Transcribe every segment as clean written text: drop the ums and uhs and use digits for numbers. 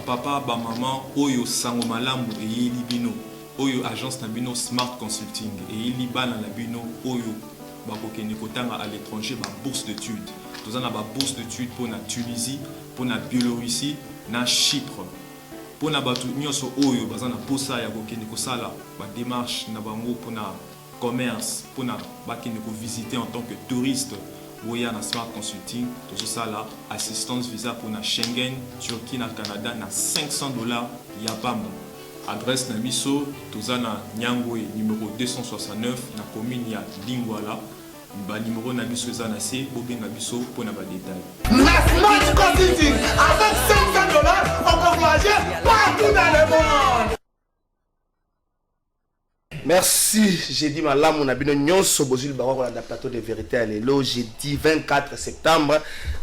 Papa, ba maman, oyo sango malamu e libino, oyo agence na bino Smart Consulting et libana na bino oyo ba kokene kotanga à l'étranger ba bourse d'études. Tous en a ba bourse d'études pour na Tunisie, pour na Biélorussie, na Chypre. Pour na batu nyoso oyo bazana posa ya kokene kosala ba démarche na bango pour na commerce, pour na ba kene ko visiter en tant que touriste. Boya na Smart Consulting, tout ça là, assistance visa pour na Schengen, Turquie, na Canada, na $500 Yabam. Adresse na miso, tout ça na Nyangwe, numéro 269, na commune ya Lingwala. Ba numéro na miso za na C, bobe na miso pour na ba détail. Na Smart Consulting, avec $500, on peut voyager partout dans le monde. Merci, j'ai dit ma lame, on a bien nyonso bozul baro na plateau de vérité à l'élo, jeudi 24 septembre.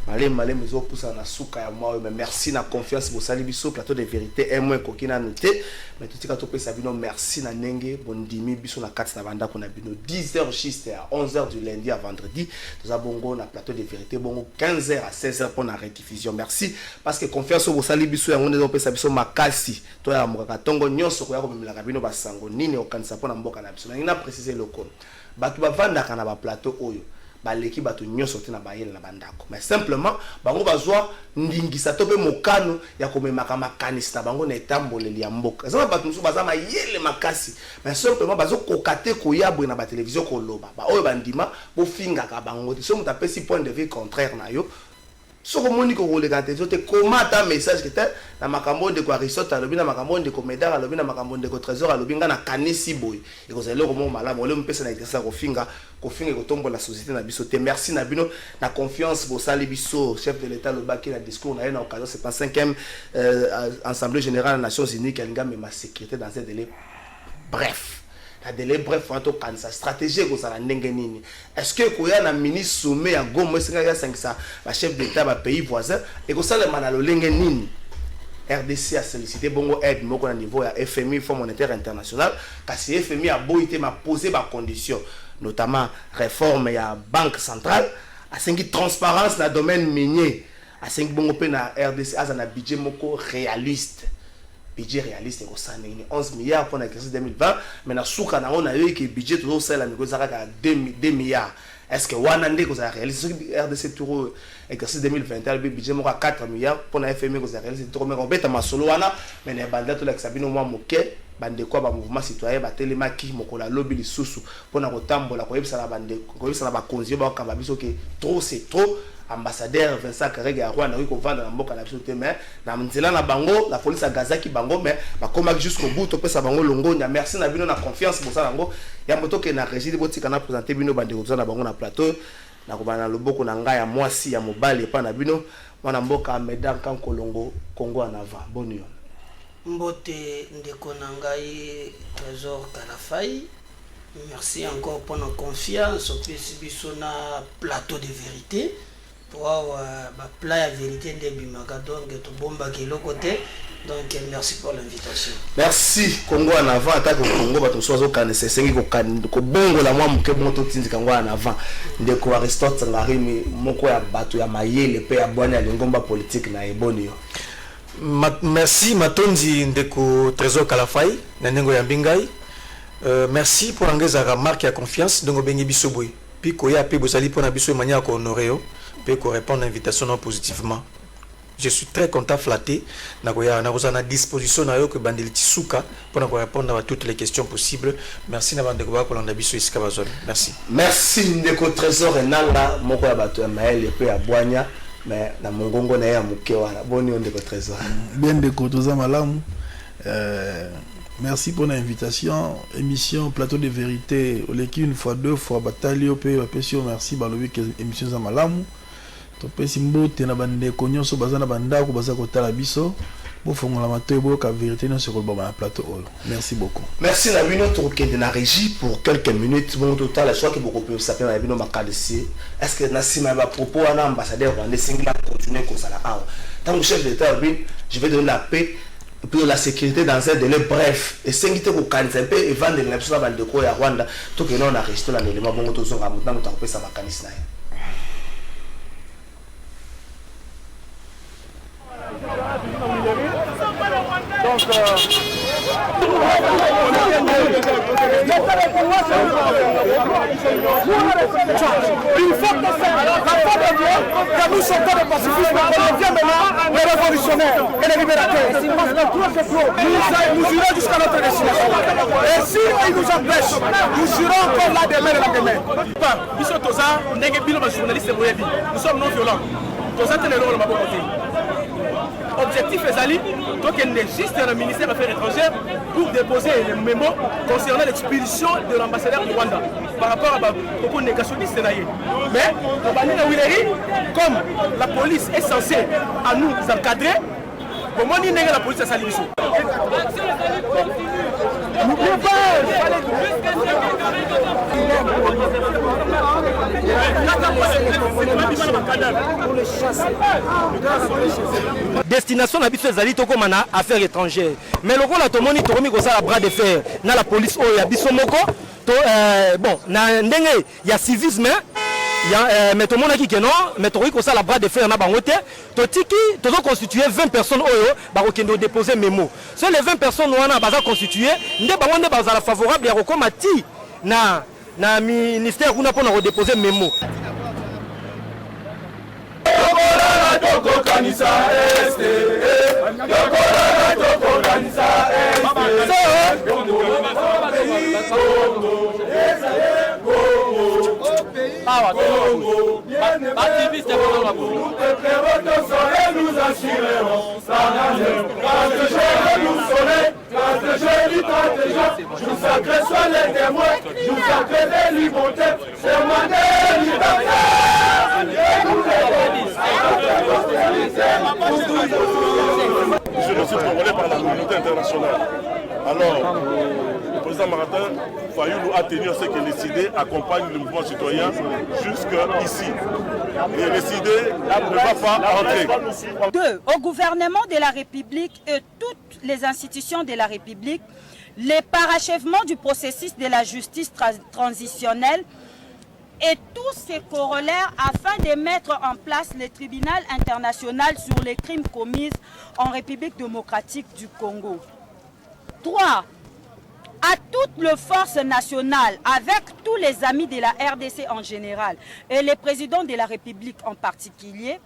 Malé mezo poussa na souka ya moi, mais merci na confiance pour sali biso plateau de vérité et moins kokina noté. Mais tout cas topé sabino merci na nenge bondimi biso na 4 na banda qu'on a bino 10h juste à 11h du lundi à vendredi. Nous avons bongo na plateau de vérité bongo 15h à 16h pour la rediffusion. Merci parce que confiance pour sali biso ya on topé sabiso makasi. To ya mokaka tongo nyonso ko ya ko memela kabino basango nini okanisa na mboka na biso na préciser le com batu bavandaka na ba plateau oyo baleki batu nyonso te na bayele na bandako mais simplement bango bazwa ndingisa to pe mokano ya komemaka makanista bango na etamboleli ya mboka ezama batu musu baza mayele makasi mais simplement bazo kokate koyabwe na ba télévision koloba ba oyo bandima bo fingaka bango te so mutapesi point de vue contraire na yo so komoni ko koleka te te komata message que te na makambo de ko Aristote alobi na makambo de ko Médard alobi na makambo de ko Trésor alobi nga na kanisi boy e ko zelo ko mo malamu ole mpesa na itesa ko finga ko tombo la société na biso te merci na bino na confiance bo sali biso chef de l'état le baki na discours na na occasion 75e assemblée générale des Nations Unies qui a ma sécurité dans ce délai bref. La délai bref faut to kanisa stratégie ko sala ndenge nini est-ce que ko ya na ministre sommet ya Goma singa ya 500 ba chef d'état ba pays voisin et ko sala manalo lenge nini RDC a sollicité bongo aide moko na niveau ya FMI Fonds monétaire international kasi FMI a boité ma poser ba condition notamment réforme ya banque centrale a sengi transparence na domaine minier a sengi bongo pe na RDC azana budget moko réaliste budget réaliste ko ça 11 milliards pour l'exercice 2020 mais na souka na on a eu que budget tout ça la miko zaka 2 milliards est-ce que wana ndeko za réaliste RDC tour exercice 2021 le budget moko 4 milliards pour la FMI ko za réaliste tour mais on beta masolo wana mais na banda to la sabino mwa moke bande kwa ba mouvement citoyen ba telemaki mokola lobby lisusu pour na kotambola ko yebisa na bande ko yebisa na ba konzi ba kamba biso que trop c'est trop ambassadeur Vincent Karega ya Rwanda ko vendre na mboka na biso te mais na nzela na bango la police a gazaki bango mais ba koma jusqu'au bout to pesa bango longonya merci na bino na confiance pour ça bango ya moto ke na régie botika na présenter bino bande ko na bango na plateau na ko bana loboko na ngai ya mwasi ya mobali pa na bino mwana mboka Médard kan Kolongo Congo en avant bonio mbote ndeko na ngai Trésor Kalafai. Merci encore pour notre confiance au biso na plateau de vérité. Pour ba plat de vérité de Bimaka donc to bomba ki côté. Donc merci pour l'invitation. Merci Congo en avant attaque Congo bato sozo kanese sengi ko bongo la mwa muke moto tindi Congo en avant ndeko Aristote ngari moko ya bato ya mayele pe ya bwana ya lingomba politique na ebonio. Merci Matondi ndeko Trésor Kalafai na nengo ya Mbingai. Merci pour l'engagement marque et confiance donc bengi biso boy puis koya pe bozali pona biso mania ko honoreo peut répondre à l'invitation positivement. Je suis très content, flatté. Nous avons à disposition que Bandeli Tisuka pour répondre à toutes les questions possibles. Merci Nabandeko pour l'andabiso ici Kabazon. Merci. Merci Ndeko Trésor et Nanga moko ya bato ya Maël et puis à Boigna mais na mongongo na ya muke wana boni Ndeko Trésor. Bien Ndeko toza malamu. Merci pour l'invitation. Émission Plateau de Vérité. Oleki une fois, deux fois, Batalio P. Merci, Balobi, émission Zamalamu. Topé Simbo, Tena Bande, Konyoso, Bazana Banda, Kubaza Kotala Biso. Bon, Fongola Mateo, Boka Vérité, non, sur le plateau. Merci beaucoup. Merci, la minute de la régie pour quelques minutes. Bon, total, je crois que beaucoup plus s'appeler la minute Makadesi. Est-ce que Nassima va propos à l'ambassadeur rwandais Singla continuer comme ça là? Tant que chef d'État, je vais donner la paix. Pour la sécurité dans un délai bref et c'est qui te un peu et vendre les personnes dans le coin à Rwanda tout que non a resté là l'élément bon tout son amour dans notre pays ça va canisser. Il faut que nous sortons de pacifisme, on devient maintenant les révolutionnaires et les libérateurs. Nous irons jusqu'à notre destination. Et si ils nous empêchent, nous irons encore là demain et la demain. Nous sommes non violents. Objectif Ezali, donc il existe un ministère des Affaires étrangères pour déposer les mémos concernant l'expulsion de l'ambassadeur du Rwanda par rapport à propos négationniste. Mais comme la police est censée à nous encadrer, comment on dit que la police a sali biso? Destination na biso ezali tokoma na affaires étrangères mais lokola tomoni tokomi kosala bras de fer na la police oyo ya biso moko bon na ndenge ya civisme mais tomonaki ke non mais tokoki kosala bras de fer na bango te totiki tozoconstituer 20 personnes oyo bakokende déposer mémo sur les 20 personnes wana baza constituer nde bango nde bazala favorable ya kokoma ti na ministère kuna mpona kodéposer mémo. Nous assurerons quand le jour nous sonner, quand le jour sacré soit les témoins, jour sacré des libertés, c'est moi des libertés. Je suis contrôlé par la communauté internationale. Alors, le président Maratin Fayoulou a tenu à ce que les CID accompagnent le mouvement citoyen jusqu'ici. Et les CID ne va pas entrer. 2. Au gouvernement de la République et toutes les institutions de la République, les parachèvements du processus de la justice transitionnelle et tous ses corollaires afin de mettre en place le tribunal international sur les crimes commis en République démocratique du Congo. 3. À toutes les forces nationales, avec tous les amis de la RDC en général et les présidents de la République en particulier,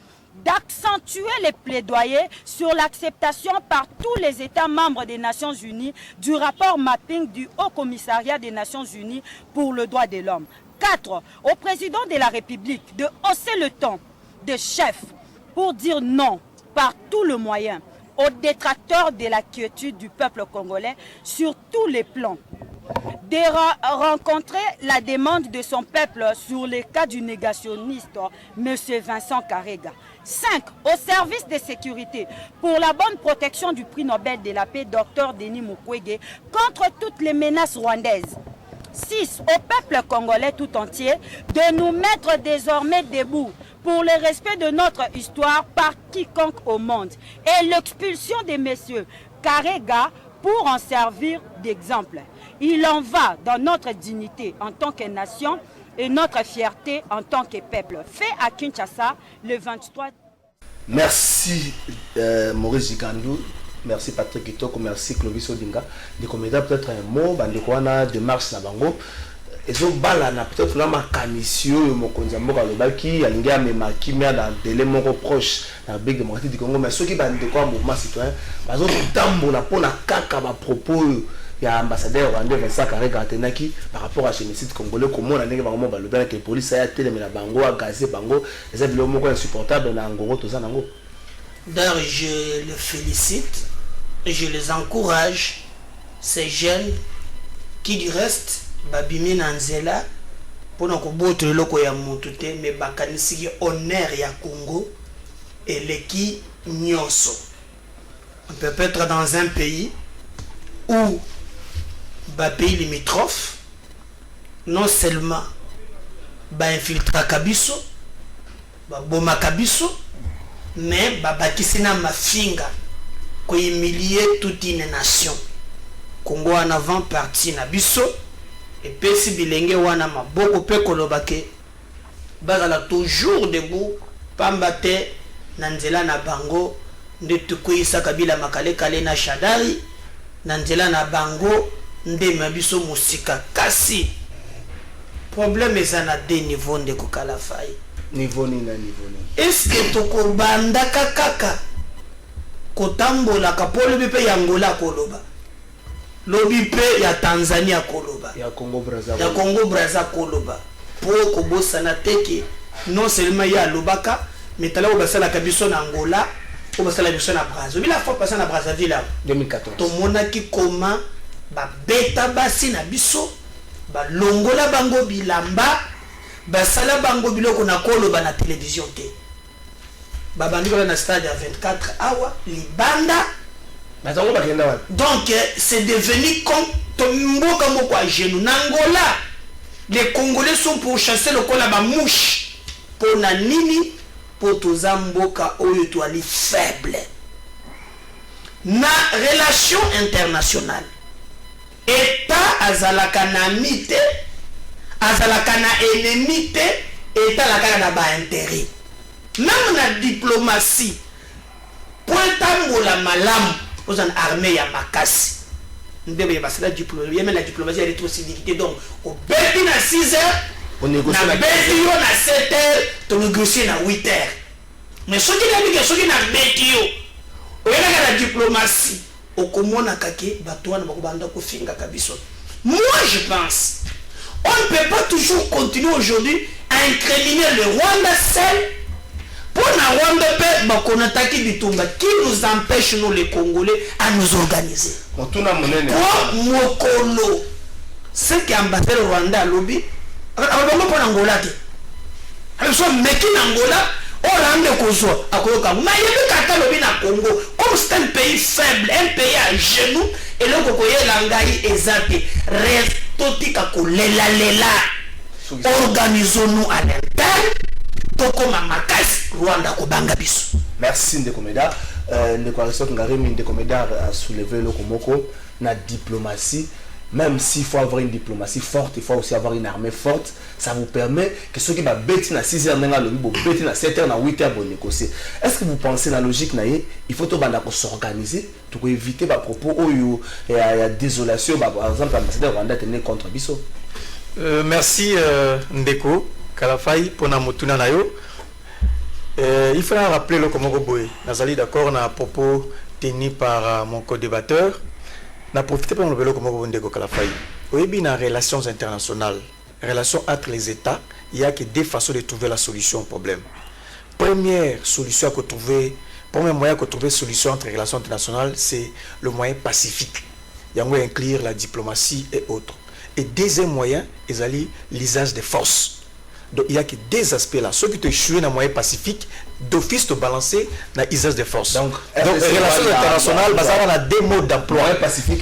d'accentuer les plaidoyers sur l'acceptation par tous les États membres des Nations Unies du rapport mapping du Haut Commissariat des Nations Unies pour le droit de l'homme. 4. Au président de la République de hausser le ton de chef pour dire non par tous les moyens aux détracteurs de la quiétude du peuple congolais sur tous les plans. De rencontrer la demande de son peuple sur le cas du négationniste M. Vincent Karega. 5. Au service de sécurité pour la bonne protection du prix Nobel de la paix Dr Denis Mukwege contre toutes les menaces rwandaises. 6. Au peuple congolais tout entier de nous mettre désormais debout pour le respect de notre histoire par quiconque au monde et l'expulsion des messieurs Karega pour en servir d'exemple. Il en va dans notre dignité en tant que nation et notre fierté en tant que peuple. Fait à Kinshasa le 23. Merci Maurice Gikandou. Merci Patrick Kitoko, merci Clovis Odinga. De commédiens peut-être un mot, bandekwana démarche na bango. ezobalana peut-être na makanisi oyo mokonzi ya mboka alobaki alingi amema kimia dans délai moko proche na République démocratique du Congo mais soki bandeko ya mouvement citoyen bazotambola mpona kaka bapropos oyo ya ambassadeur rwandais Vincent Karega atenaki par rapport à génocide congolais komona ndenge bango balobela ke police aya telemela bango agaze bango eza biloko moko insupportable na ngoro toza nango. D'ailleurs, je les félicite et je les encourage, ces jeunes qui du reste babimi na nzela pona koboto loko ya mutu te mais bakanisiki honneur ya Congo et leki nyonso. On peut être dans un pays où pays limitrophe non seulement infiltra kabiso boma kabiso mais bakisina mafinga ko humilier toute une nation. Congo en avant parti na biso et pesi bilenge wana maboko pe kolobake bazala toujours debout pambate na nzela na bango nde tukuisa kabila makale kale na shadari na nzela na bango nde mabiso musika kasi problème eza na deux niveaux nde kokala fai Niveau ni na niveau ni. Est-ce que tokobanda kaka kotambola kapolo bipe ya Angola koloba lobi pe ya Tanzania koloba ya Congo Brazza koloba po kobosana teke non seulement ya lobaka mais tala obasala kabiso na Angola obasala biso na Brazza bila fois passer na Brazzaville 2014 to monaki koma ba beta basi na biso ba longola bango bilamba basala bango biloko na koloba na télévision te babandiko na stade à 24 awa libanda. Donc c'est devenu comme Tomboka moko à genoux. Nangola, les Congolais sont pour chasser le col à la mouche. Pour nanini, pour tous amboka oyo toali faible. Na relation internationale. État azalaka na mite, azalaka na ennemi te, État la na ba intérêt. Même la diplomatie, point tambola malam. Aux armées ya makasi ndebe basala diplomatie même la diplomatie elle est trop civilité donc au beti na 6 heures on négocie na beti yo na 7 heures to négocier na 8 heures mais ce qui est que ce qui na beti yo oyela la diplomatie okomona kake batwana bakobanda ko finga kabiso. Moi je pense on ne peut pas toujours continuer aujourd'hui à incriminer le Rwanda seul. Pour la Rwanda, qui nous empêche, nous les Congolais, à nous organiser. Pour Mokolo, ce qui est ambassadeur Rwanda à lobby, on va pas Angola. Alors, meki Angola, on rende Kozo, à Koyoka. Mais il y a des lobby na Congo, comme c'est un pays faible, un pays à genoux, et le Kokoye Langai est zappé. Reste kako lela. Organisons-nous à l'interne. Merci Ndekomeda. Ndekomeda a soulevé le Komoko, la diplomatie. Même s'il faut avoir une diplomatie forte, il faut aussi avoir une armée forte. Ça vous permet que ceux qui va bêter à 6 heures, bêter à 7 heures, à 8 heures, pour négocier. Est-ce que vous pensez la logique, il faut s'organiser pour éviter les propos où il y a désolation, par exemple, l'ambassadeur Rwanda tenait contre Bisso? Merci Ndeko Kalafai pour na motuna na yo. Il faut rappeler le Komoko Boé. Nazali d'accord na propos tenus par mon co-débatteur. Na profité pour le Komoko Ndeko Kalafai. Oyebi na relations internationales, relations entre les États, il y a que deux façons de trouver la solution au problème. Première solution à trouver, premier moyen de trouver solution entre les relations internationales, c'est le moyen pacifique. Il y a moyen inclure la diplomatie et autres. Et deuxième moyen, c'est l'usage des forces. Donc il y a que des aspects là. Ceux qui te échouent dans le moyen pacifique, d'office te balancer dans l'usage des forces. Donc relations internationales, on a deux modes d'emploi.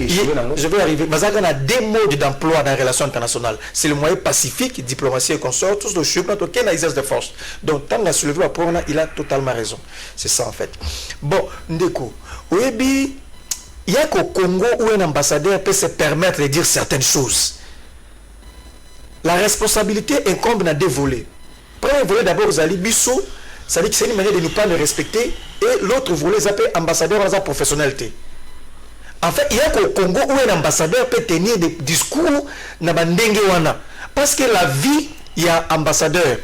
Je vais arriver. On a deux modes d'emploi dans les relations internationales. C'est le moyen pacifique, diplomatie et consort, tous les choses, dans l'usage des forces. Donc tant qu'on a soulevé le problème, il a totalement raison. C'est ça en fait. Bon, Ndeko, Oyebi, il y a qu'au Congo où un ambassadeur peut se permettre de dire certaines choses. La responsabilité incombe dans deux volets. Premier volet d'abord aux Ali Bissot, ça dit que c'est une manière de ne pas le respecter, et l'autre volet s'appelle ambassadeur à sa professionnalité. En fait, il y a qu'au Congo où un ambassadeur peut tenir des discours na bandenge wana. parce que la vie il y a ambassadeur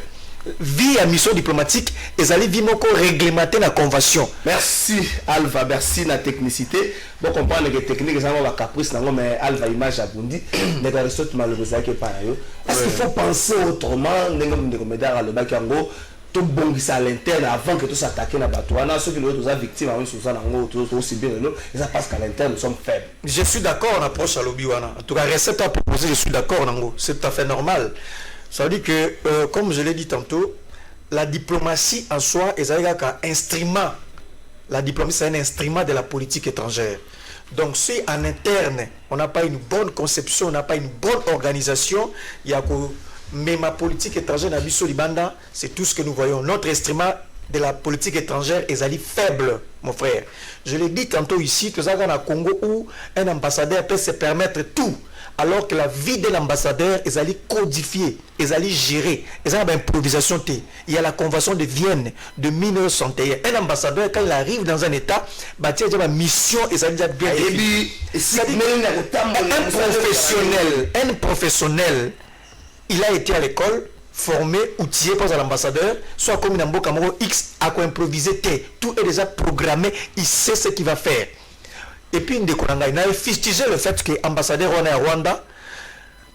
vie à mission diplomatique et allez vie moko réglementer la convention. Merci Alva, merci la technicité. Bon comprendre que technique ça va caprice non mais Alva image abundi mais dans le sort malheureusement que par ailleurs. Est-ce qu'il faut penser autrement ndenge médard le bac yango tout bon qui à l'interne avant que tout s'attaquer na batouana ceux qui nous sont victimes en sous ça nango tout aussi bien non et ça parce qu'à l'interne nous sommes faibles. Je suis d'accord en approche à l'obiwana. En tout cas recette à proposer je suis d'accord nango, c'est tout à fait normal. Ça veut dire que, comme je l'ai dit tantôt, la diplomatie en soi est un instrument. La diplomatie, c'est un instrument de la politique étrangère. Donc, si en interne, on n'a pas une bonne conception, on n'a pas une bonne organisation, il y a que même ma politique étrangère, c'est tout ce que nous voyons. Notre instrument de la politique étrangère est faible, mon frère. Je l'ai dit tantôt ici, que ça dans le Congo où un ambassadeur peut se permettre tout. Alors que la vie de l'ambassadeur est allée codifier, est allée gérer, est allée improvisation. Il y a la convention de Vienne de 1961. Un ambassadeur, quand il arrive dans un état, il y a une mission, est allée bien définie. Un professionnel, il a été à l'école, formé, outillé par l'ambassadeur, soit comme une Camaro X, à quoi improviser. Tout est déjà programmé, il sait ce qu'il va faire. Et puis, il a fustigé le fait que l'ambassadeur à Rwanda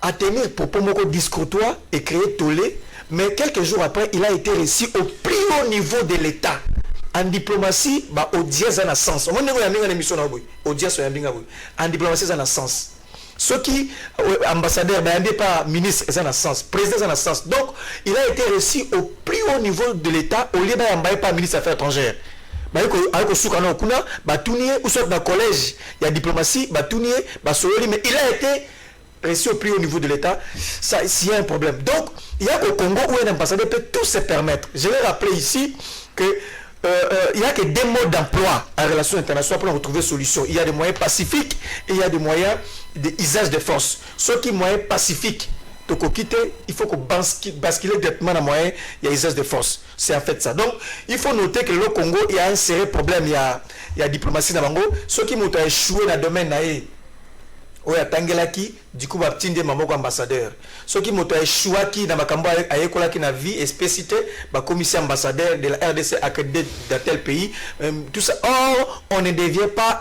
a tenu propos discourtois et créé tollé, mais quelques jours après, il a été reçu au plus haut niveau de l'État. En diplomatie, au dièse en sens. En diplomatie, en sens. Ce qui, ambassadeur, pas ministre, c'est en sens. Président, en sens. Donc, il a été reçu au plus haut niveau de l'État, au lieu d'être pas ministre des Affaires étrangères. Ou soit dans le collège, il y a diplomatie, mais il a été reçu au plus haut niveau de l'État. Ça, s'il y a un problème. Donc, il y a au Congo où un ambassadeur peut tout se permettre. Je vais rappeler ici que il n'y a que des modes d'emploi en relation internationale pour retrouver solution. Il y a des moyens pacifiques et il y a des moyens d'usage de force. Ceux qui sont moyens pacifiques, il faut qu'on bascule directement dans le moyen, il y a usage de force. C'est en fait ça. Donc, il faut noter que le Congo, il y a un sérieux problème, il y a diplomatie dans le Congo. Ceux qui ont échoué dans le domaine, il y a Tangelaki, du coup, il y a un ambassadeur. Ceux qui ont échoué dans la vie et spécité, la commission ambassadeur de la RDC accrédité dans tel pays. Tout ça. Or, on ne devient pas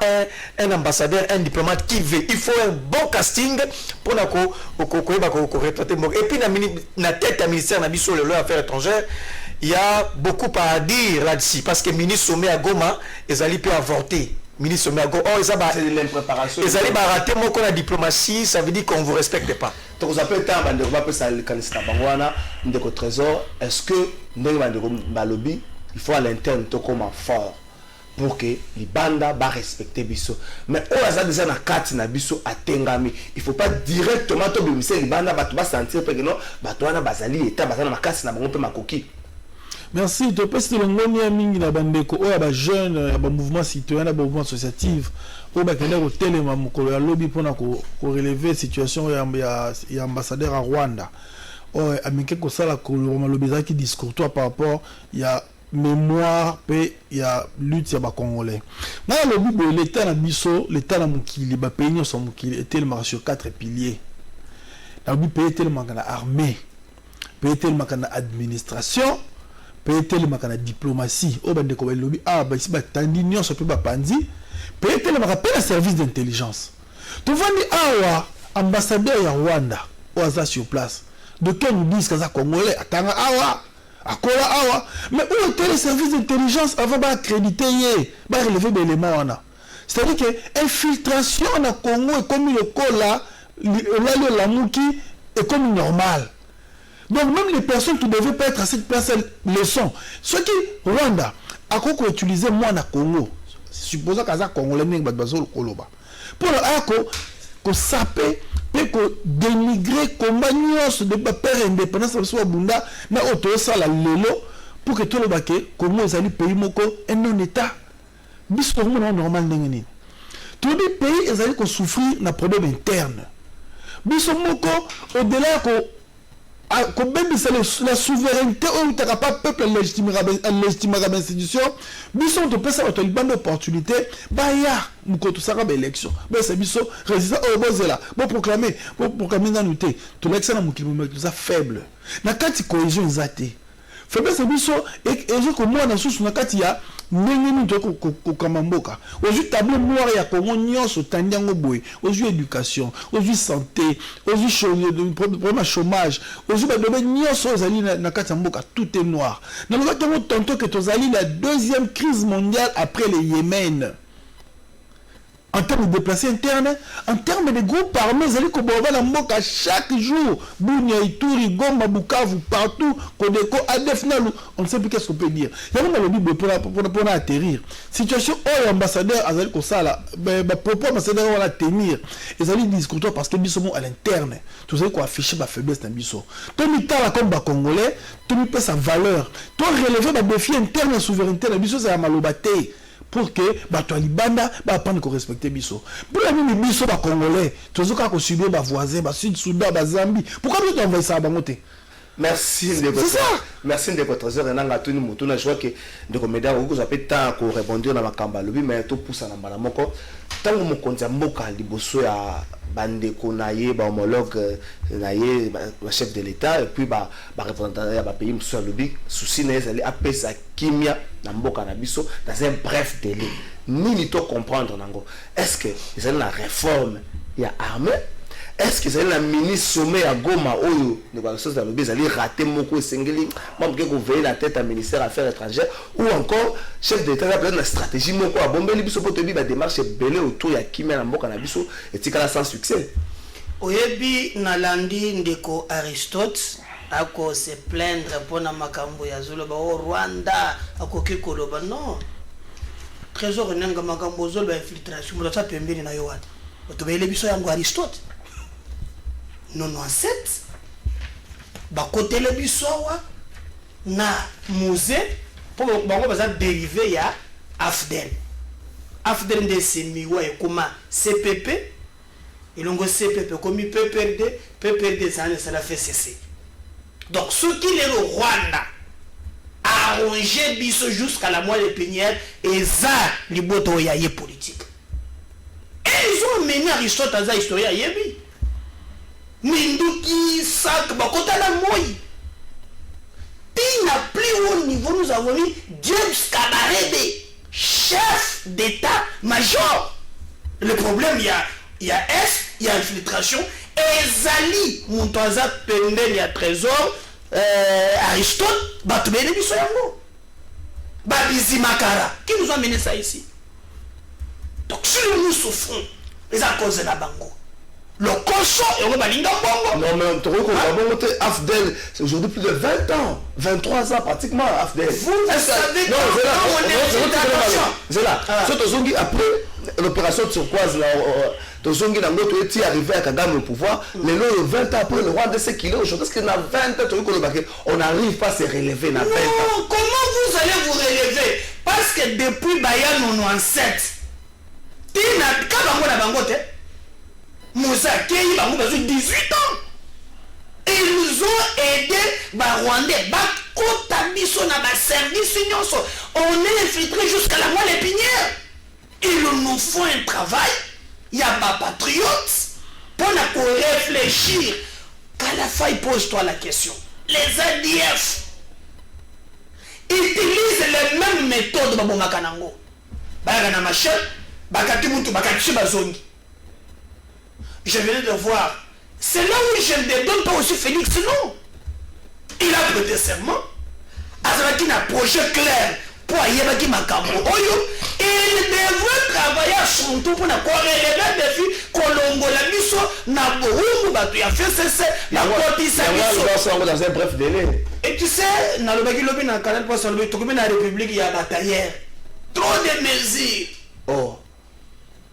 un ambassadeur, un diplomate qui veut. Il faut un bon casting pour retraiter. Et puis, dans la tête du ministère de l'Affaires étrangères, il y a beaucoup à dire là-dessus. Parce que le ministre Sommet à Goma, ils peut avorter. Ministre Sommet à Goma, c'est l'impréparation. Ils allaient rater la diplomatie, ça veut dire qu'on ne vous respecte pas. Donc, vous appelez tant de trésor. Est-ce que il faut à l'interne comme fort pour que les bandes respectent Bisso. Mais au hasard déjà na carte na Bisso à Tengami, il faut pas directement to bimisa les bandes va sentir que non, batwana bazali état bazana makasi na bango pe makoki. Merci. Tu peux citer le nom mingi na bandeko o ba jeune ba mouvement citoyen na mouvement associatif o ba kenda ko telema mukolo ya lobby pona ko relever situation ya ambassadeur à Rwanda. O amike ko sala ko lobby za ki discourtois par rapport ya mémoire pe ya lutte ya ba congolais. Na lobby de l'état na biso, l'état na mukili ba pays nyonso mukili était le marché sur 4 piliers. Na lobby pays tellement kana armée, pays tellement kana administration, pays tellement kana diplomatie. O bande ko lobby ba ici ba tandi nyonso pe ba pandi, pays tellement ka service d'intelligence. Tu vois ni awa ambassadeur ya Rwanda o aza sur place. De quel nous disent que ça congolais atanga awa akola awa, mais où était le service d'intelligence avant d'accréditer relever des éléments. C'est-à-dire que infiltration na Congo est comme le cola la mouki est comme normal. Donc même les personnes qui devaient pas être à cette place le sont. Ceux qui Rwanda a quoi utiliser moi na Congo, supposons que ça congolais n'est pas bazol koloba. Pour ko saper et que dénigrer combat nyonso de père indépendance soit bunda na auto sala lelo pour que tout le baké comme ils allaient pays moko un non état biso mo normal ndengeni tous les pays ils allaient souffrir na problème interne biso moko au delà ko la souveraineté oyo utaka pa peuple légitimaka bainstitution biso topesa bato libanda opportunité baya moko tosaka baélection besa biso résultat oyo bozela boproclame nanu te tolakisa na mokili momeki toza faible na kati cohésion eza te faiblesse biso ezo komona susu na kati ya ndenge nini tokokama mboka ozwi tableau noir ya Congo nyonso tandi yango boye ozwi éducation ozwi santé ozwi problème ya chômage ozwi badobe nyonso ezali na kati ya mboka tout est noir nalobaki yango tonto ke tozali la deuxième crise mondiale après le Yémen en termes de déplacés internes, en termes de groupes armés, ils allaient la mboka chaque jour. Bounia, Ituri, Goma, Bukavu, partout, Kodeko, Adefnalu, on ne sait plus qu'est-ce qu'on peut dire. Il y a même le Bible pour atterrir. Situation où l'ambassadeur a dit que ça, propos ambassadeur va tenir. Ils allaient discuter parce que nous sommes à l'interne. Tout ça, qu'on affiche ma faiblesse dans biso. Tout le temps, comme Congolais, tout le sa valeur. Tout relever ma défi interne, la souveraineté, la biso, c'est la malobaté. Pour que bato libanda ba prendre ko respecter biso pour la mini biso ba congolais tozo ka ko subir ba voisins ba sud Soudan ba Zambie pourquoi nous envoyer ça ba ngote merci de votre trésor et nanga tuni mutu na joie que de comédien ko za peta ko répondre na makamba lobi mais to poussa na mbala moko tango mokonzi mboka liboso ya bandeko na ye ba homologue na ye ba chef de l'état et puis ba représentant ya ba pays musu lobi souci na ezali apesa kimia na mboka na biso dans un bref délai nini to comprendre nango est-ce que c'est la réforme ya armée est-ce que c'est la ministre sommet à Goma oyo ne ba chose da lobi ezali raté moko esengeli même que veiller la tête à ministère affaires étrangères ou encore chef d'état a peut-être la stratégie moko a bombeli biso pour te bi ba démarche belé autour ya kimia na mboka na biso et tikala sans succès oyebi nalandi ndeko Aristote ako se plaindre pona makambo ya zoloba o Rwanda akoki koloba non trésor nenga makambo zoloba infiltration mo ta pembeni na yo wati otobele biso yango Aristote 97 bakotele biso wa na musée pour bango baza dérivé ya AFDEL nde semiwa ekoma CPP elongo CPP komi PPRD ça la fait cesser. Donc ce qui est le Rwanda a arrangé biso jusqu'à la moelle épinière et ça liboto yaye politique. Et ils ont mené Aristote à ça historien yebi. Minduki sak bakota la moi. Puis à plus haut niveau nous avons mis James Kabarebe, chef d'état-major. Le problème il y a infiltration. Ezali Muntoaza Pendel ya trésor Aristote Batubele biso yango Babizi Makara qui nous a mené ça ici. Donc si nous souffrons les à cause de la bango le cochon et on va balinga bongo non mais tu reconnais AFDEL c'est aujourd'hui plus de 20 ans 23 ans pratiquement AFDEL vous savez non c'est là c'est après l'opération turquoise là Tozongi Nango tu es arrivé à Kagame au pouvoir, les 20 ans après le Rwanda c'est qu'il est aujourd'hui, parce qu'il y a 20 ans, on n'arrive pas à se relever dans 20 ans. Non, comment vous allez vous relever? Parce que depuis Bayan 97, Tina Kabango na Bangote, Moussa Kei Bango a 18 ans. Et ils ont aidé Rwandais, Bakotabiso na ba service nyonso. On est infiltré jusqu'à la moelle épinière. Ils nous font un travail. Il y a pas patriotes pour réfléchir. Kalafaï, pose-toi la question. Les ADF utilisent les mêmes méthodes. Je venais de voir. C'est là où je ne donne pas aussi Félix, non. Il a prêté serment. Il a un projet clair. Il devrait travailler à son tour pour relever le défi Colombo la mission na bohumbu batu ya FCC na kotisa dans un bref délai. Et tu sais na le bagi lobi na canal pour salver tout comme na république ya bataillère trop de mesures. Oh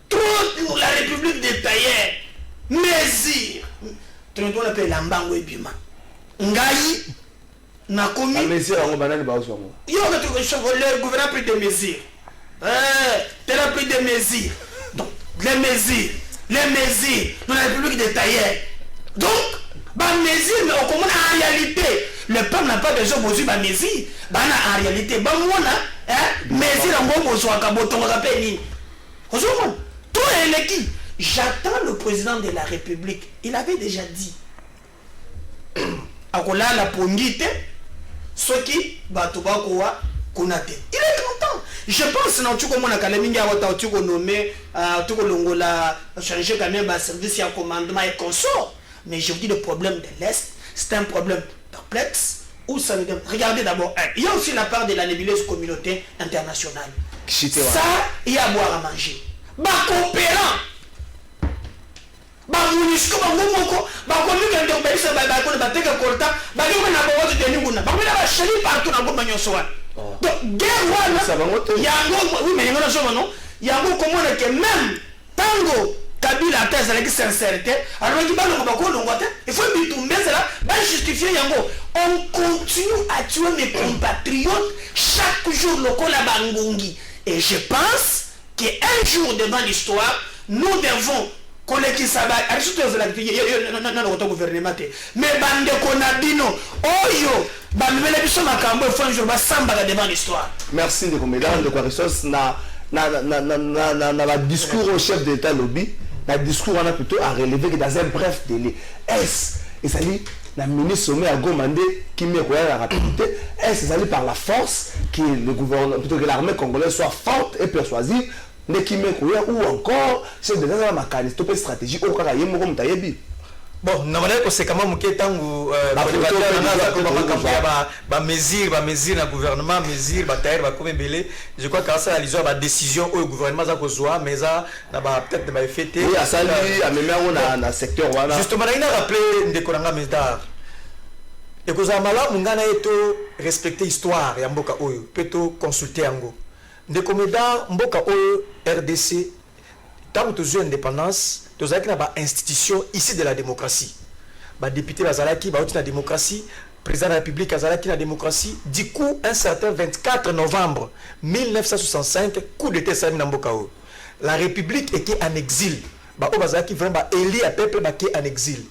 trop la république des tailleurs mesures tu dois l'appeler lambango ebima ngai na commis la mesure on banane ba osongo yo le gouvernement a pris des mesures. Tel a pris des mesures. Donc, les mesures dans la République des tailleurs. Donc, mesure, mais au comment en réalité, le peuple n'a pas besoin de mesure, mesure. En réalité, mesure en bon besoin, quand on rappelle, tout est qui. J'attends le président de la République. Il avait déjà dit. Akola la pongite, ce qui va tout bas konate. Il est content. Je pense que tu comme on a kalaminga wata tu ko nommé tu ko longola changer quand même ba service à commandement et consort. Mais je vous dis le problème de l'Est, c'est un problème complexe où ça regardez d'abord, il y a aussi la part de la nébuleuse communauté internationale. Ça, il y a à boire à manger. Ba coopérant. Ba munisco ba ngomoko ba komi kende obelisa ba ko ba teka kolta ba ko na ba wote de nguna ba ba sheli partout na ngoma nyoso wa. Donc guerre wana yango oui mais yango na somo non yango komona que même tango Kabila test avec sincérité alors ki ba longo ba ko longo te il faut bitumbe cela ba justifier yango on continue à tuer mes compatriotes chaque jour lokola bangungi et je pense qu'un jour devant l'histoire nous devons collègues saba aristote na gouvernement mais bande konabino oyo bamela biso makambo e fond jour ba samba devant l'histoire. Merci de comédien de Kwarissos na la discours au chef d'état lobby la discours on a plutôt à relever que dans un bref délai est-ce et ça dit la ministre sommet à Gomandé qui met la rapidité est-ce ça dit par la force que le gouvernement plutôt que l'armée congolaise soit forte et persuasive ou encore c'est déjà la mécanisme de stratégie au cas où on tayebi bon na manière conséquemment muke tangu ba mesure na gouvernement mesure ba taire ba komembele je crois que çaalisation ba décision au gouvernement za kozwa mais ça na ba peut-être ba fêter oui ça lui a même na secteur wana justement na ina rappeler ndeko nanga Médard et ko za mala mungana eto respecter histoire ya mboka oyo peto consulter yango ndeko Médard mboka oyo RDC tant que tu indépendance tu as une institution ici de la démocratie ba député bazalaki ba la démocratie président de la République bazalaki la démocratie du coup un certain 24 novembre 1965 coup d'état sami na mboka oyo la République était en exil ba o bazalaki vraiment éli à peuple ba qui en exil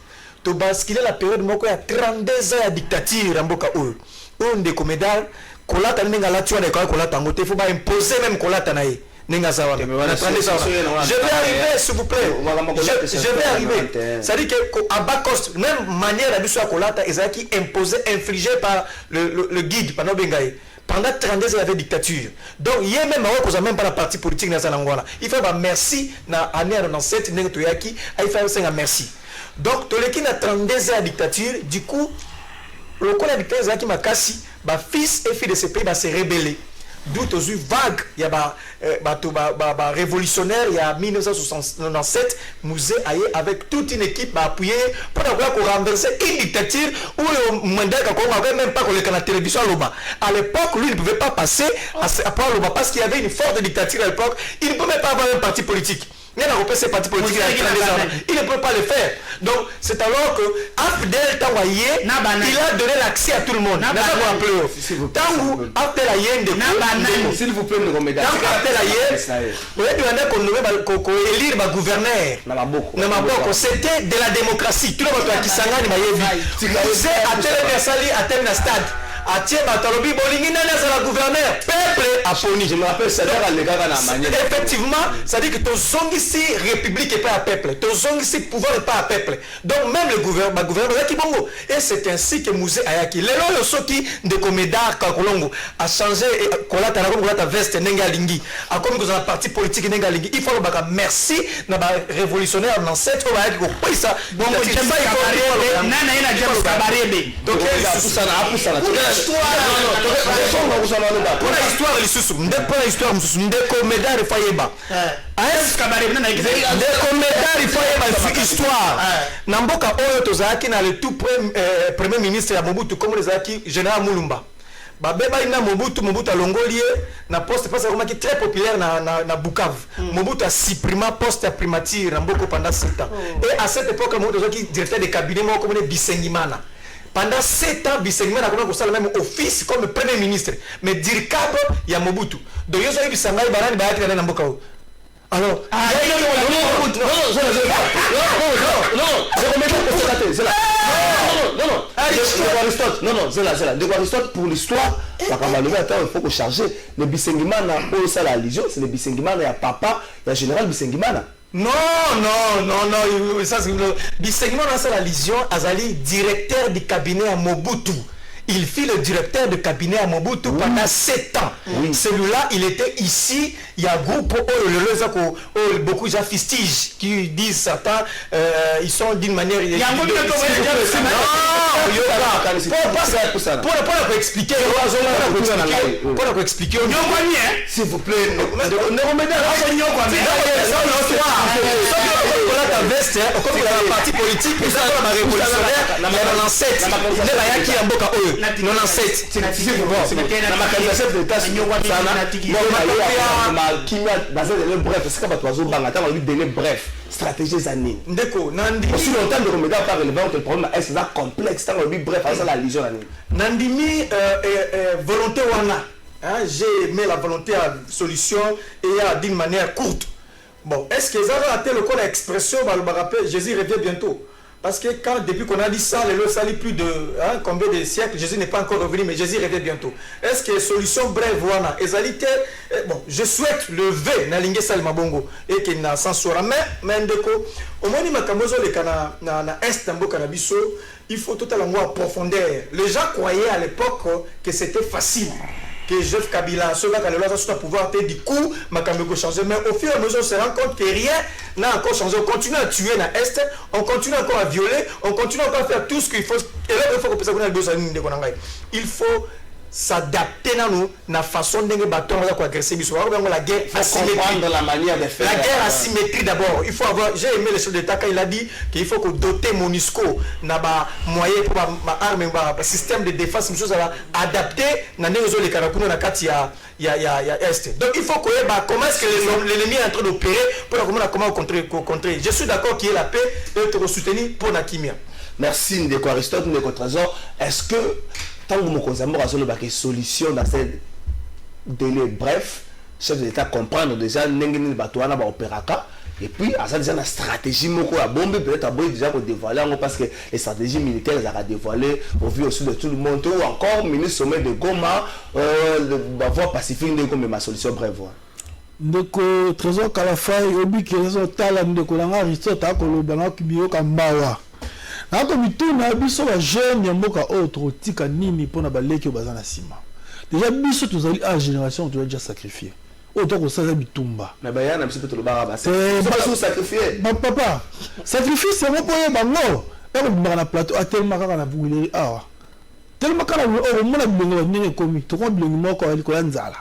to basculer la période moko ya 32 ans ya dictature na mboka oyo ndeko Médard kolata ninga la tuana ko kolata ngote faut ba imposer même kolata na ye ninga sawana je vais arriver s'il vous plaît je vais arriver ça dit que à bas cost même manière d'abiso kolata ezaki imposé infligé par le guide pendant bengaï pendant 32 ans il y avait dictature donc il y a même même pas la partie politique dans Zanangwana il faut ba merci na année 97 ninga to yaki il faut senga merci donc to leki na 32 ans de dictature du coup le coup la dictature ezaki makasi ba fils et filles de ce pays va se rebeller d'où tu as eu vague il y a révolutionnaire il y a 1967 musée aillé avec toute une équipe appuyé pour renverser une dictature où le mandat qu'on avait même pas collé la télévision à l'époque lui il ne pouvait pas passer après Loba parce qu'il y avait une forte dictature à l'époque il ne pouvait pas avoir un parti politique. Il ne peut pas le faire. Donc, c'est alors que Abdel Tawaye, il a donné l'accès à tout le monde. S'il vous plaît, nous remettons. C'était de la démocratie. Tout le monde qui s'en gouverneur peuple a poni je me rappelle ça effectivement ça dit que ton zong ici république est pas à peuple ton zong ici pouvoir est pas à peuple donc même le gouvernement qui bongo et c'est ainsi que Musée Ayaki les lois soki de Médard Kakolongo a changé kolata na kolata veste nenga lingi a comme que la partie politique nenga lingi il faut le baka merci na ba révolutionnaire dans cette fois avec ko ça bongo jemba il nana ina James Kabarebe donc ça na histoire lisusu ndeko histoire mususu ndeko Médard Fayeba ndeko Médard Fayeba histoire na mboka oyo tozalaki na le tout premier ministre ya Mobutu comme les aki général Mulumba babeba ina Mobutu alongolié na poste parce que très populaire na Bukavu Mobutu a supprimé poste à primature na mboko pendant 7 ans et à cette époque Mobutu qui directeur de cabinet mo comme Bisengimana. Pendant 7 ans, Bisengimana a commencé le même office comme premier ministre. Mais Dirkab, il y a Mobutu. Donc, il y a Bisengimana, il y a Bisengimana, alors, Aristote, non, c'est là. De Aristote, pour l'histoire, il faut que charger. Le Bisengimana, c'est la religion, c'est le Bisengimana, il y a papa, il y a général Bisengimana. Non, ça c'est le Bisengimana, c'est la religion, Azali, directeur du cabinet à Mobutu. Il fut le directeur de cabinet à Mobutu pendant 7 ans. Celui-là, il était ici. Il y a un groupe, beaucoup de gens fistigent, qui disent certains, ils sont d'une manière... Il y a un groupe pour expliquer. S'il vous plaît, parti politique, il y a 97. Bref, stratégie zanine. Aussi longtemps de remédier pas relevant que le problème est complexe. Bref, c'est la religion. Nandimi volonté wana. J'ai mis la volonté à solution et d'une manière courte. Bon, est-ce que ça va rater le code d'expression? Jésus revient bientôt. Parce que depuis qu'on a dit ça, les sali plus de combien de siècles, Jésus n'est pas encore revenu, mais Jésus revient bientôt. Est-ce que solution brève wana ezalité bon, je souhaite lever na lingue salma bongo et que na sans sora mais ndeko au moins makamozo le kana na est mboka na biso, il faut totalement en profondeur. Les gens croyaient à l'époque que c'était facile. Que Joseph Kabila, ceux qui ont le pouvoir, du coup, Makamego changer. Mais au fur et à mesure, on se rend compte que rien n'a encore changé. On continue à tuer dans l'Est, on continue encore à violer, on continue encore à faire tout ce qu'il faut. Et là, il faut que il faut s'adapter dans nous, la façon dont nous agresser. La guerre asymétrique. La manière de faire. La guerre asymétrique d'abord. Il faut avoir. J'ai aimé le chef d'État quand il a dit qu'il faut que doter MONUSCO n'a pas moyen pour ma arme, un système de défense, une chose à adapter. Dans les Karakuno, dans il y a Est. Donc il faut que comment est-ce que l'ennemi est en train d'opérer pour comment contrer. Je suis d'accord qu'il y ait la paix et te soutenir pour Nakimia. Merci Ndeko Aristote, Ndeko Trésor. Est-ce que tant que nous avons une solution dans ce délai bref, le chef de l'État comprendre déjà n'engagez pas toi na opéraka et puis à ça déjà la stratégie moko à bombe peut-être à déjà pour dévoiler parce que les stratégies militaires ça a dévoilé au vu aussi de tout le monde ou encore ministre sommet de Goma la voie pacifique de comme ma solution brève. Ndeko Trésor Kalafai obi kezo tala ndeko langa Aristote akoloba na kibiyo kambawa. Nako mituna biso ba jeune ya mboka autre tika nini pona baleki bazana sima. Déjà biso tozali à génération tu as déjà sacrifié. Autant que ça bitumba. Mais ba yana biso to ba c'est pas sacrifier. Papa, sacrifice c'est pour bango. Et on na plateau a tellement kaka na bouler ah. Tellement kaka o mona bilongo nini komi. To ko bilongo moko ali ko nzala.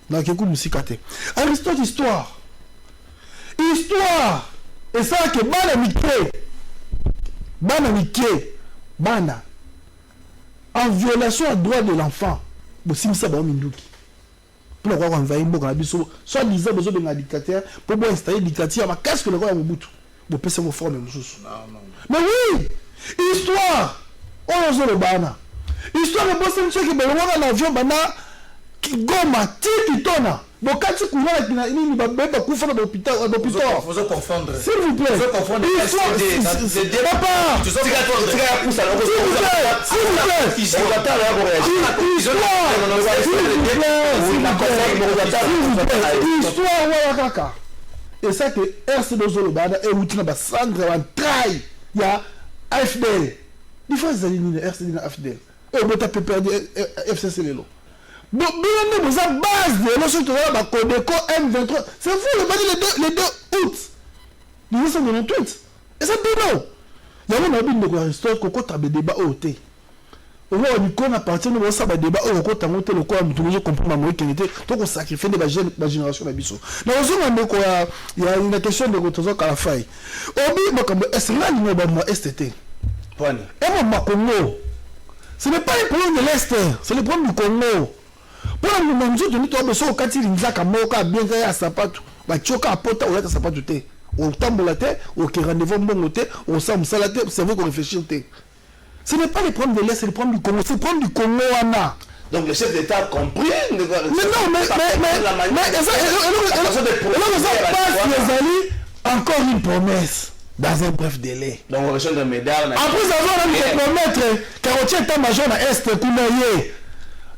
Na keku musikate. Aristote histoire. Histoire. Et ça que bana mité. Bana en violation à droit de l'enfant bosimisa ba minduki pour la voir envahir mboka biso soit disant besoin de dictateur pour installer dictature ma qu'est-ce que le roi Mobutu bo pesa mo forme mususu mais oui histoire on zo le bana histoire de bosse nche ki belonga na avion bana ki goma ti tona bokati kuna na nini ba beba kufa na hôpital faut confondre s'il vous plaît faut confondre papa histoire wala kaka et ça que RC Zolo bana et outina ba sandre en trail ya AFDL différence za nini RC na AFDL et on peut perdre FCC lelo bon bien nous avons base de l'ensemble de la Codeco M23 c'est vous le 2 août 1998 et c'est bien il y a un abîme de Aristote qu'on compte des débats au thé on va on a partir de ça des débats au compte monter le quoi tout le monde comprend moi qui était donc on sacrifie des jeunes la génération d'Abisso dans un il y a une question de Trésor Kalafai obi makambo est là ni ba moi STT point et moi Congo ce n'est pas le problème de l'Est c'est le problème du Congo. Pour le moment, nous avons besoin de faire des choses bien faire sapatu. Bah, tu as apporté au sapatu te. On tambour la tête, on qui rendez-vous bon te, on s'en la tête, c'est vous qu'on réfléchit te. Ce n'est pas le problème de l'Est, c'est le problème du Congo. C'est le problème du Congo, Anna. Donc le chef d'État a compris. Mais non, mais encore une promesse. dans un bref délai. Donc on recherche un médaille. Après avoir même compromettre Carotier état-major na Est Kounaye.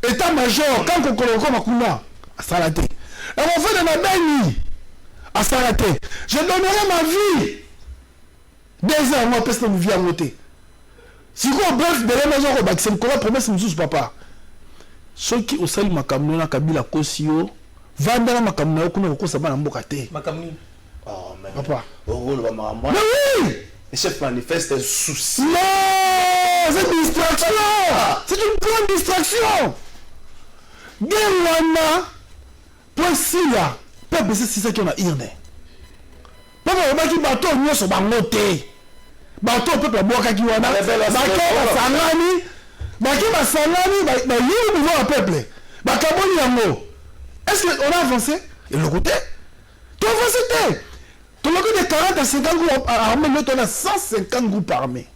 État-major, quand on colloque Makuna, à Salaté. Et on fait de la Beni à Salaté. Je donnerai ma vie. 2 ans, moi, parce que nous vivons à côté. Si vous bref, de la maison, c'est le colloque, promesse, nous papa. Ceux qui au sali makamno na Kabila Kosio, vendra makamno, qu'on a recours à Mokate. Makamni. Oh, mais Papa. Mais oui! Le chef manifeste un souci. Non! C'est une distraction! C'est une grande distraction! Guerwana, point si là, peuple c'est ça qu'on a irné. Papa, on va dire bateau, nous sommes en moté. Bateau, peuple, boire kiwana. Bateau, basangani. Bateau, basangani, bah, nous voulons un peuple. Bah, Kaboni Yango. Est-ce qu'on a avancé? Et le côté? Tu as avancé? Tu as de 40 à 50 groupes armés, nous on a 150 groupes armés.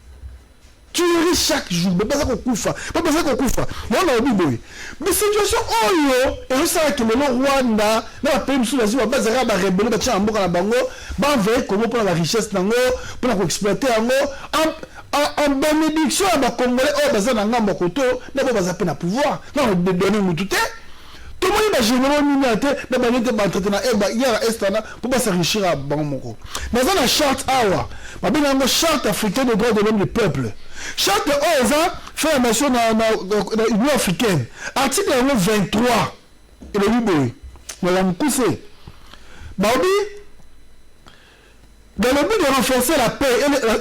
Tu ris chaque jour, mais pas ça qu'on koufa, pas ça qu'on koufa. Mais on a oublié boy. Mais situation oyo, et ça que le Rwanda, na pays sous la zone, ba zara ba rebelle, ba tia mboka na bango, ba envoyer comment pour la richesse nango, pour exploiter nango, en bénédiction à ba Congolais, oh ba za na ngambo koto, na ba za pe na pouvoir, na on donner mututé. Tout le monde va générer une unité, na ba nete ba entretenir e ba ya estana pour pas s'enrichir à bango moko. Mais dans la charte awa, ba bien la charte africaine des droits de l'homme du peuple. Charte 11 ans fait la nation dans l'Union africaine. Article 23. Et le Liboui. Dans la Mkoussé. Baobi, dans le but de renforcer la paix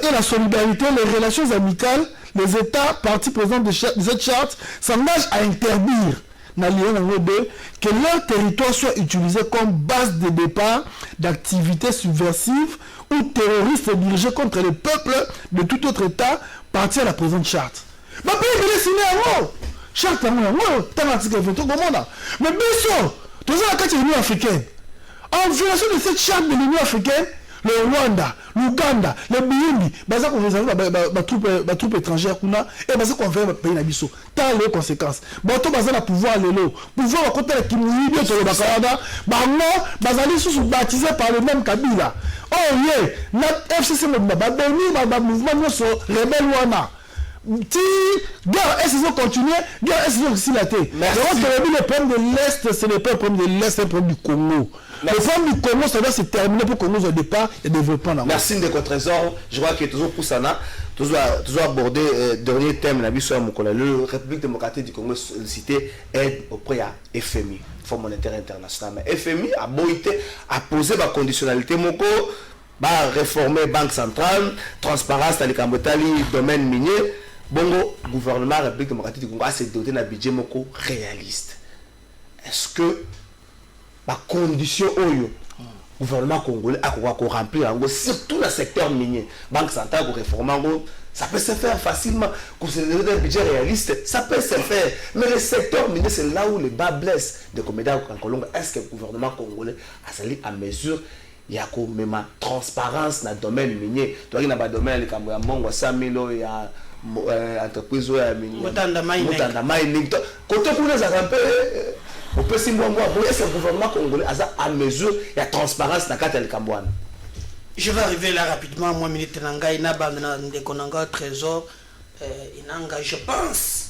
et la solidarité, les relations amicales, les États, parties présentes de cette charte, s'engagent à interdire que leur territoire soit utilisé comme base de départ d'activités subversives ou terroristes dirigées contre le peuple de tout autre État parti à la présente charte. Ma pays est signé à moi. Charte à moi, t'as l'article 23, comment là? Mais bien sûr, tu as la carte de l'Union africaine. En violation de cette charte de l'Union africaine, le Rwanda, l'Ouganda, le Burundi, baza qu'on réserve la troupe étrangère et baza qu'on fait pays nabiso. Tant les conséquences. Bato baza la pouvoir lelo, pouvoir à côté de Kimini bien sur le Bakalada, bango baza les sous baptisés par le même Kabila. Oh yeah, la FCC le mouvement nous rebelle wana. Si guerre est continuer, guerre est aussi la tête. Le problème de l'Est, ce n'est pas le problème de l'Est, c'est le problème du Congo. Le problème du Congo, ça doit se terminer pour Congo au départ et développement. Merci de votre trésor. Je crois que toujours pour ça, toujours aborder le dernier thème, la République démocratique du Congo sollicité aide auprès à FMI, Fonds monétaire international. Mais FMI a posé la conditionnalité moko, réformer Banque centrale, transparence dans les Kambotali, domaine minier. Bongo, gouvernement République démocratique du Congo a se doté d'un budget moko réaliste. Est-ce que la condition oyo gouvernement congolais a remplir surtout dans le secteur minier, Banque centrale pour réformer, ça peut se faire facilement. Considérer un budget réaliste, ça peut se faire. Mais le secteur minier, c'est là où le bas blesse de comédiens en Colombie. Est-ce que le gouvernement congolais a sali à mesure? Il y a quand même transparence dans le domaine minier. Tu vois, il y a un domaine qui a 100 000 il y a entreprise où il y a Mutanda Mining. Côté pour les arrêter, on peut s'y voir. Est-ce que le gouvernement congolais a à mesure il y a transparence dans le cadre de Kambouane? Je vais arriver là rapidement. Moi, ministre Nanga, il y a des Konanga Trésor. Je pense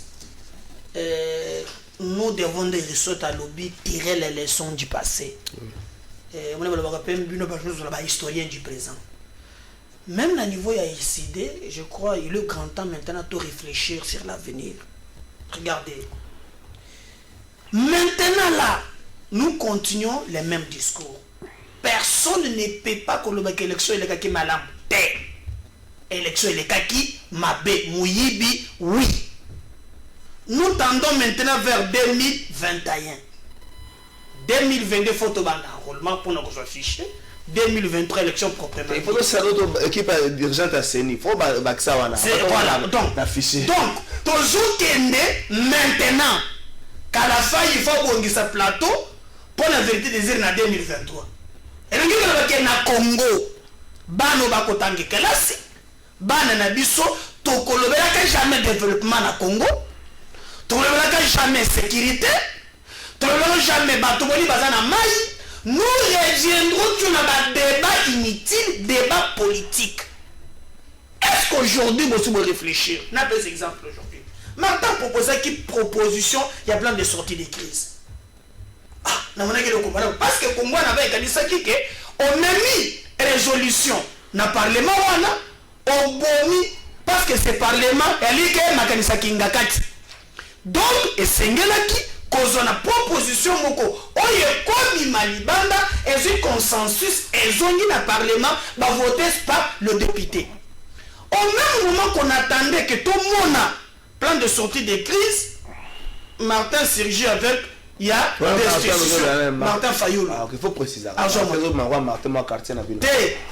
nous devons des ressorts à lobby tirer les leçons du passé. On est historien du présent. Même à niveau ICD, je crois qu'il est grand temps maintenant de réfléchir sur l'avenir. Regardez. Maintenant là, nous continuons les mêmes discours. Personne ne peut pas que l'élection est kaki malam. Élection est kaki mabé mouyibi oui. Nous tendons maintenant vers 2021. 2022 photo enrôlement pour nous afficher. 2023 élection proprement. Il faut que ça notre équipe dirigeante à CENI. Il faut que ça voilà. Donc toujours kende maintenant. Qu'à la fin il faut qu'on ait ce plateau pour la vérité des îles en 2023. Et nous disons que na Congo, bano bakotangi kelasi, bana na biso tokolobelaka jamais développement na Congo, tokolobelaka jamais sécurité, tokolobelaka jamais bato boni bazana mai. Nous reviendrons sur un débat inutile, débat politique. est-ce qu'aujourd'hui vous pouvez réfléchir? N'a pas exemple aujourd'hui. Martin proposait qui proposition, il y a plein de sorties de crise. Ah, parce que Congo avait dit ça qui on a mis résolution dans le Parlement, on bomi parce que ce Parlement, elle est que makanisa kingakati. Donc, et sengelaki cause on a proposition moko oye komi malibanda et ce consensus et zongi na Parlement va voter par le député. Au même moment qu'on attendait que tout le monde a plan de sortie de crise, Martin Sergi avec il y a Martin Fayoulou. Il faut préciser.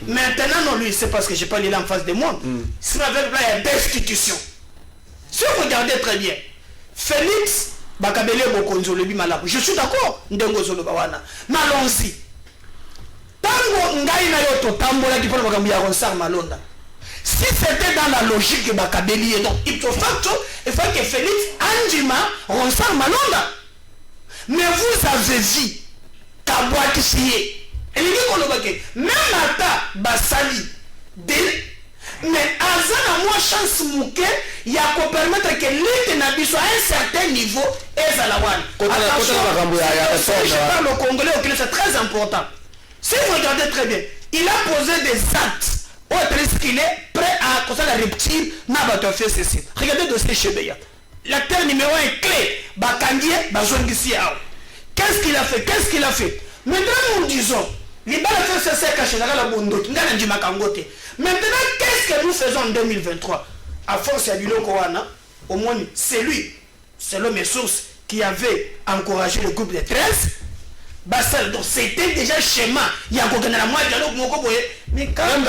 Maintenant, non, lui, c'est parce que je n'ai pas lu là en face de moi. C'est avec là, il y a destitution. Si vous regardez très bien, Félix Bakabele Bokonzo le Bimalabu, je suis d'accord. Ndengo Zolo Bawana. Mais allons-y. Tango Ngaï na yoto tambola qui parle Bakambi à Ronsar Malonda. Si c'était dans la logique de Bakabeli, donc il faut que Félix Andjima Ronsar Malonda. Mais vous avez vu Kabouatissier. Et il dit même Ata Basali, mais Azana moi chance mouké, il y a qu'on permettre que l'État soit à un certain niveau et Zalawan. Attention, je parle au Congolais, c'est très important. Si vous regardez très bien, il a posé des actes. Est-ce qu'il est prêt à causer la reptile n'a pas fait ceci. Regardez le dossier Chebeya. L'acteur numéro 1 clé, Bakangie, Bazongisi. Qu'est-ce qu'il a fait? Qu'est-ce qu'il a fait? Maintenant, nous disons, les balles fait ceci caché dans la Bondo, maintenant, qu'est-ce que nous faisons en 2023? À force, il y a du Lokoana, au moins, c'est lui, selon mes sources, qui avait encouragé le groupe de 13. Bassal, donc c'était déjà schéma. Il y a un la moitié de dialogue, mais quand même,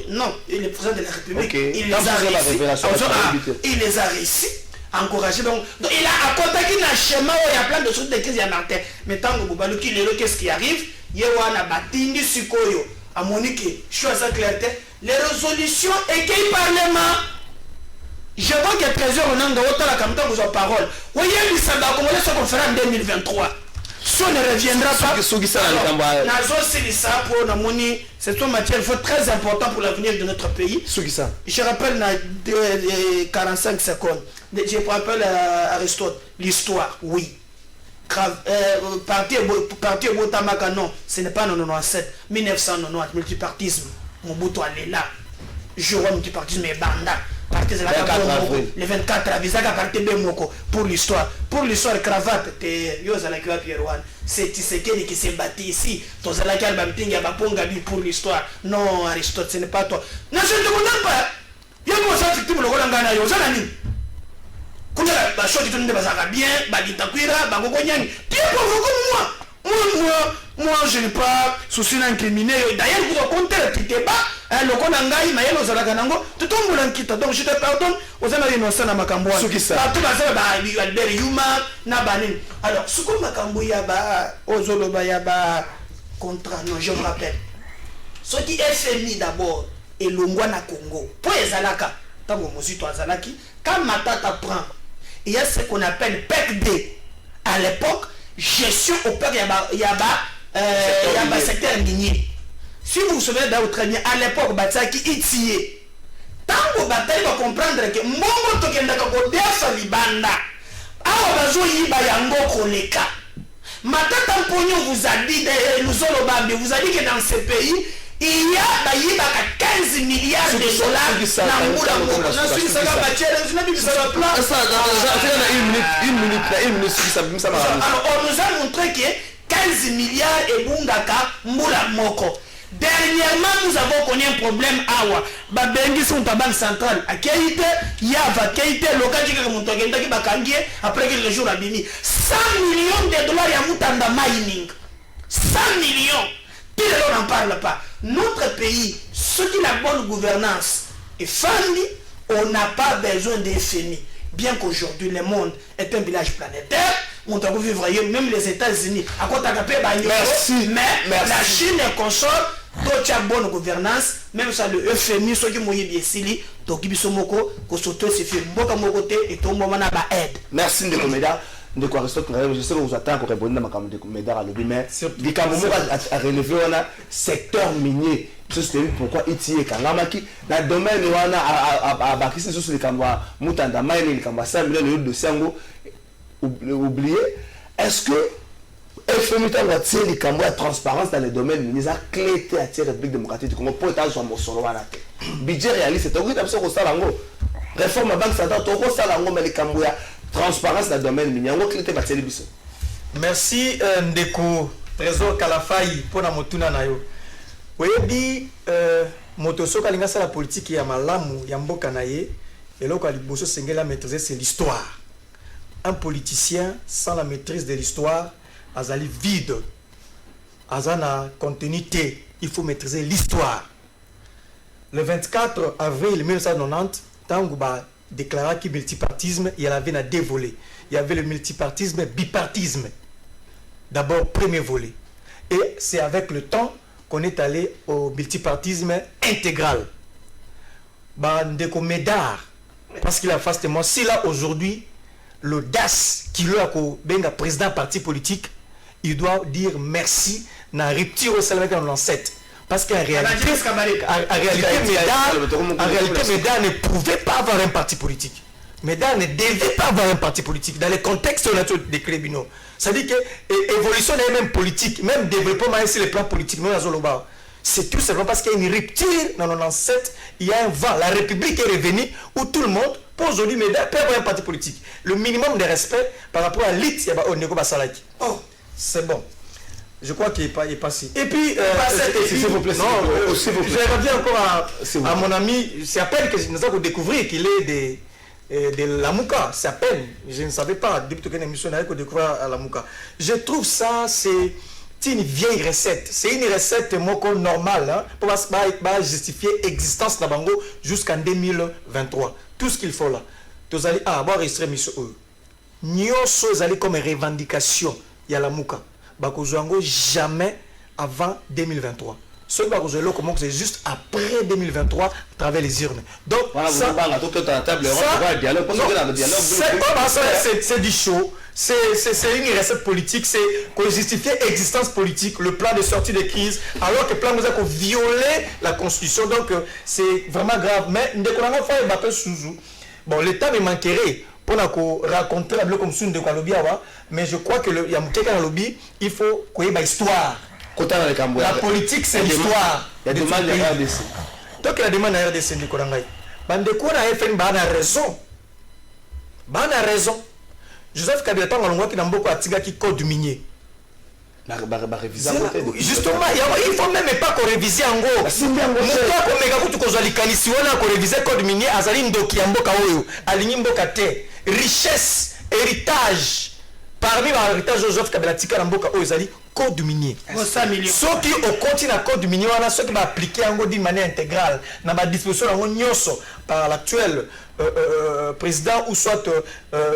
non, il est président de la République, il les a réussi. Encouragé donc il a accompagné un schéma où il y a plein de choses de crise à Martin. Mais tant que Boubalou qui est qu'est-ce qui arrive? Il y a un batindi sikoyo à Monique choix clarté les résolutions et qu'il parlement. Je vois que 13h on a autant la campagne vous en parole. Voyez il s'en va comment ça qu'on fera en 2023. Si on ne reviendra pas, c'est une matière très important pour l'avenir de notre pays. Je rappelle dans 45 secondes, je rappelle à Aristote, l'histoire, oui. Parti Botamaka, non, ce n'est pas en 1997, 1990, multipartisme, Mobutu est là. Je vois multipartisme et banda. Le 24 avril, pour l'histoire. Pour l'histoire, cravate, c'est Tshisekedi qui s'est bâti ici. Pour l'histoire. Non, Aristote, ce n'est pas toi. Non, je ne te condamne pas. Il y a une chose qui me le moi, je n'ai pas souci d'incriminer. D'ailleurs, vous racontez le petit débat. Le Konangaï, Maël, aux Alaganango, tout le monde quitte. Donc, je te pardonne aux Américains à Makamboua. Tout le Albert Yuma, Nabanin. Alors, ce que Makambouya, aux Olobayaba, contrat, non, je me rappelle. Ce qui est FMI d'abord, et l'Ongwana Congo. Pour les Alaka, tant que Mosito Azalaki, quand Matata prend, il y a ce qu'on appelle PECD. À l'époque, gestion au père Yaba secteur minier. Si vous vous souvenez très bien, à l'époque, Batsaki Itiye. Tant que vous va comprendre que Mongo Tokendaka Kodefa Libanda, Awabazo Yiba Yango Koleka. Matata Mpogno vous a dit, nous vous a dit que dans ce pays, il y a 15 milliards de dollars dans le monde. Alors, on nous a montré que 15 milliards et Bungaka Moula Moko. Dernièrement, nous avons connu un problème awa. Babengi sont à banque centrale. À Keïte, Yava, Keïte, Lokaji, après quelques jours à Bini. 100 millions de dollars à Moutanda Mining. 100 millions. Puis on n'en parle pas. Notre pays, ce qui est la bonne gouvernance est fandi, on n'a pas besoin des FMI. Bien qu'aujourd'hui le monde est un village planétaire, on doit vivre même les États-Unis. À quoi merci. Mais merci. La Chine est consort, d'autres a bonne gouvernance, même ça le FMI, ceux qui m'ont dit ici, donc ils sont moko, qu'on s'auto suffit, beaucoup mon côté et tout le monde n'a pas aide. Merci de Coméda. De quoi je sais que vous attendez pour répondre à ma caméra à l'objet, mais il y a un secteur minier c'est pourquoi iti ekangamaki na domaine wana abakisi sur les kamba mutanda maine les kamba 5 millions de dossiers ngo oublié. Est-ce que FMI va tirer les kamba de transparence dans les domaines miniers a clé à tirer République démocratique du Congo pour état sur mosolo wana te budget réaliste c'est aussi d'abord ça lango réforme la banque centrale to ça lango mais les kamba transparence dans le domaine minier ngo clé va tirer biso. Merci Ndeko Trésor Kalafai pour la motuna na yo. Oui, motosoka linga la politique ya malamu ya mboka na ye et loko aliboso sengela maîtriser c'est l'histoire. Un politicien sans la maîtrise de l'histoire azali vide. Azana continuité, il faut maîtriser l'histoire. Le 24 avril 1990, tango ba déclara que multipartisme, il y avait un dévolé. Il y avait le multipartisme, bipartisme. D'abord premier volet. Et c'est avec le temps qu'on est allé au multipartisme intégral. Ndeko Médard, parce qu'il a fastement, si là aujourd'hui, l'audace qu'il a comme président parti politique, il doit dire merci na rupture au Salvador 97. Parce qu'en réalité, Médard ne pouvait pas avoir un parti politique. Médard ne devait pas avoir un parti politique. Dans le contexte où on a des Clébino. C'est-à-dire que l'évolution est même politique, même développement sur le plan politique, c'est tout simplement parce qu'il y a une rupture dans 97, il y a un vent. La République est revenue où tout le monde, pour aujourd'hui, Médard peut avoir un parti politique. Le minimum de respect par rapport à l'élite, il y a au Nego Basalaki. Oh, c'est bon. Je crois qu'il est passé. Et puis, s'il vous plaît, je reviens encore à mon ami, c'est à peine que nous avons découvert qu'il est de Lamouka, c'est à peine, je ne savais pas, depuis que l'émission n'a que découvrir à Lamouka. Je trouve ça, c'est une vieille recette. C'est une recette normale hein, pour justifier l'existence de Bango jusqu'en 2023. Tout ce qu'il faut là. Vous allez avoir enregistré mission. Nous sommes comme revendication. Il y a Lamouka. Bakozango jamais avant 2023. Ce que c'est juste après 2023 à travers les urnes. Donc, c'est du show, c'est une recette politique, c'est qu'on justifie l'existence politique, le plan de sortie de crise, alors que le plan nous a violé la constitution. Donc, c'est vraiment grave. Mais, bon, l'État me manquerait pour raconter la bloc comme ça de lobby, mais je crois que il y a un lobby, il faut qu'il y ait une histoire. La politique, c'est l'histoire. Il y a des demandes à RDC. Donc, la demande à RDC, Nicolangaï. Bandeko na FN, a raison. A raison. Joseph Kabila, qui n'a beaucoup à qui code minier. Justement, il faut même pas qu'on révise en gros. Si on réviser code minier, Azali Ndoki Amboka Oyo, Aligny Mboka Te, richesse, héritage. Parmi l'héritage de Joseph Kabila Tika Mboka Oyo, Azali code minier. Ceux qui au continent code minier, ceux qui vont appliquer d'une manière intégrale, dans la disposition par l'actuel président ou soit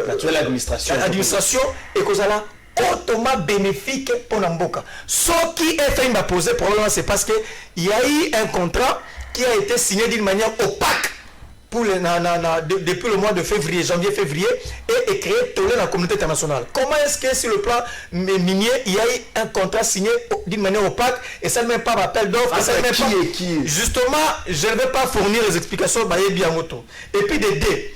l'actuelle administration, et que ça hautement bénéfique pour Namboka. Ce qui est fait m'a posé problème, c'est parce qu'il y a eu un contrat qui a été signé d'une manière opaque pour depuis le mois de février, janvier-février, et créé dans la communauté internationale. Comment est-ce que sur le plan minier, il y a eu un contrat signé d'une manière opaque et ça ne met pas d'appel d'offres? Justement, je ne vais pas fournir les explications. Et puis des dés.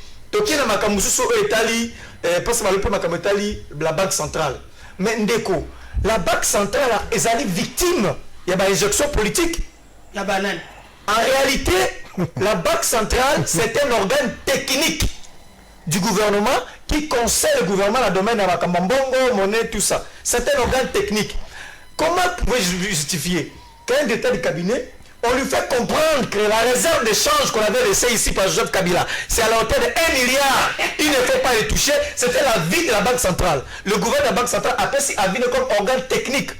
La banque centrale. Mais Ndeko, la banque centrale est allée victime. Il y a une injection politique. En réalité, la banque centrale, c'est un organe technique du gouvernement qui conseille le gouvernement dans le domaine de la Kambambongo, monnaie, tout ça. C'est un organe technique. Comment pouvez-vous justifier qu'un état du cabinet, on lui fait comprendre que la réserve de change qu'on avait laissée ici par Joseph Kabila, c'est à la hauteur de 1 milliard. Il ne faut pas les toucher. C'était la vie de la Banque centrale. Le gouvernement de la Banque centrale appelle ça comme organe technique.